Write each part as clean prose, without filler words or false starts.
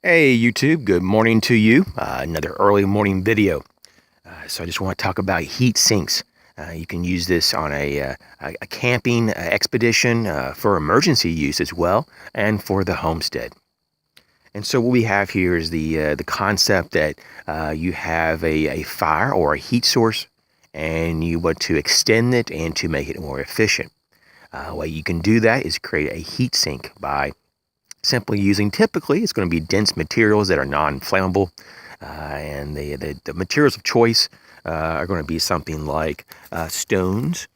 Hey YouTube, good morning to you. Another early morning video. So I just want to talk about heat sinks. You can use this on a camping expedition for emergency use as well, and for the homestead. And so what we have here is the concept that you have a fire or a heat source, and you want to extend it and to make it more efficient. Way you can do that is create a heat sink by simply using, typically it's going to be dense materials that are non-flammable, and the materials of choice are going to be something like stones,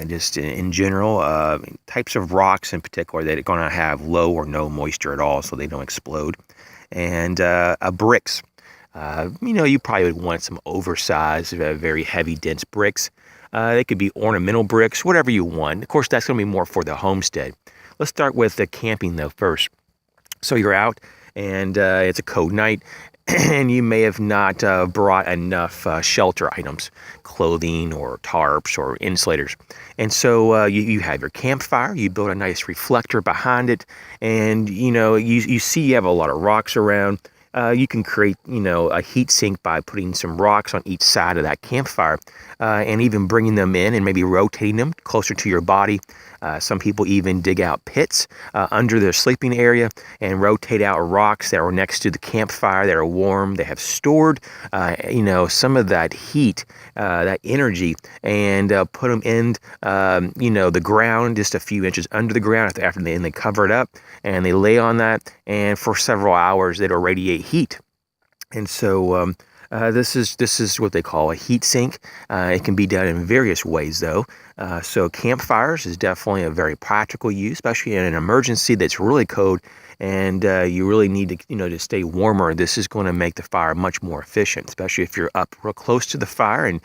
just in general, types of rocks in particular that are going to have low or no moisture at all so they don't explode, and bricks. You probably would want some oversized, very heavy, dense bricks. They could be ornamental bricks, whatever you want. Of course, that's going to be more for the homestead. Let's start with the camping though first. So you're out and it's a cold night and you may have not brought enough shelter items, clothing or tarps or insulators. And so you have your campfire, you build a nice reflector behind it, and you see you have a lot of rocks around. You can create, a heat sink by putting some rocks on each side of that campfire, and even bringing them in and maybe rotating them closer to your body. Some people even dig out pits under their sleeping area and rotate out rocks that are next to the campfire that are warm. They have stored, some of that heat, that energy, and put them in, the ground, just a few inches under the ground after they cover it up, and they lay on that, and for several hours it'll radiate heat. And so this is what they call a heat sink. It can be done in various ways, though. So campfires is definitely a very practical use, especially in an emergency that's really cold, and you really need to stay warmer. This is going to make the fire much more efficient, especially if you're up real close to the fire, and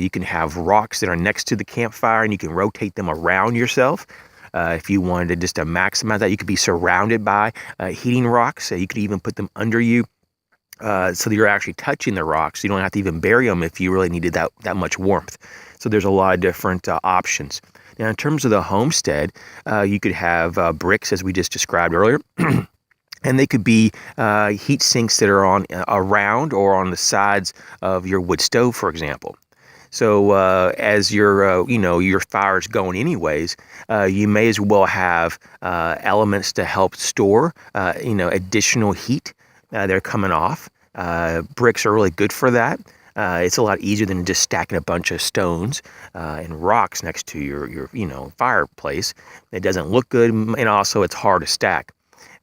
you can have rocks that are next to the campfire, and you can rotate them around yourself. If you wanted to just to maximize that, you could be surrounded by heating rocks. You could even put them under you, so that you're actually touching the rocks. You don't have to even bury them if you really needed that much warmth. So there's a lot of different options. Now, in terms of the homestead, you could have bricks, as we just described earlier. And they could be heat sinks that are on around or on the sides of your wood stove, for example. So as your fire's going anyways, you may as well have elements to help store additional heat. They're coming off. Bricks are really good for that. It's a lot easier than just stacking a bunch of stones and rocks next to your fireplace. It doesn't look good, and also it's hard to stack.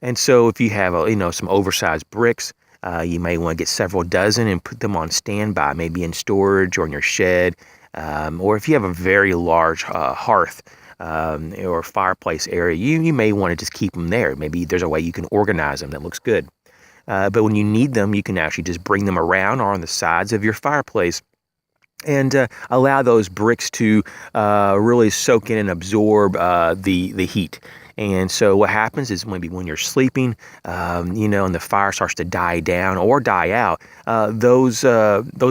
And so if you have some oversized bricks, you may want to get several dozen and put them on standby, maybe in storage or in your shed, or if you have a very large hearth or fireplace area, you may want to just keep them there. Maybe there's a way you can organize them that looks good. But when you need them, you can actually just bring them around or on the sides of your fireplace, and allow those bricks to really soak in and absorb the heat. And so what happens is maybe when you're sleeping, and the fire starts to die down or die out, those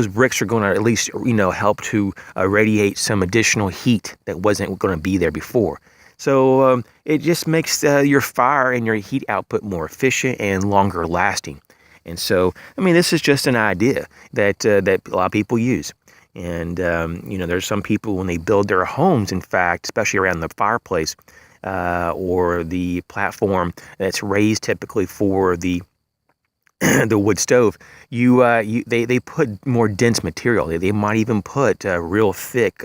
bricks are going to at least help to radiate some additional heat that wasn't going to be there before. So it just makes your fire and your heat output more efficient and longer lasting. And so, this is just an idea that a lot of people use. And, there's some people when they build their homes, in fact, especially around the fireplace or the platform that's raised typically for the the wood stove, they put more dense material. They might even put real thick,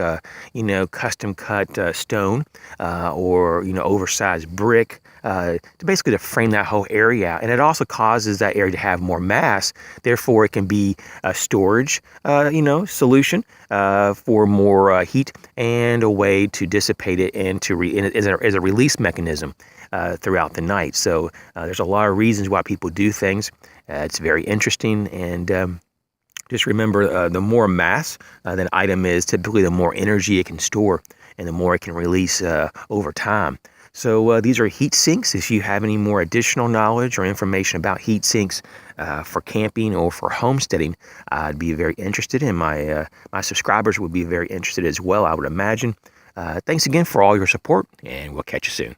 custom cut stone or oversized brick to basically to frame that whole area out. And it also causes that area to have more mass. Therefore, it can be a storage, solution for more heat, and a way to dissipate it and as a release mechanism throughout the night. So there's a lot of reasons why people do things. It's very interesting, and just remember, the more mass that item is, typically the more energy it can store and the more it can release over time. So these are heat sinks. If you have any more additional knowledge or information about heat sinks for camping or for homesteading, I'd be very interested, and my subscribers would be very interested as well, I would imagine. Thanks again for all your support, and we'll catch you soon.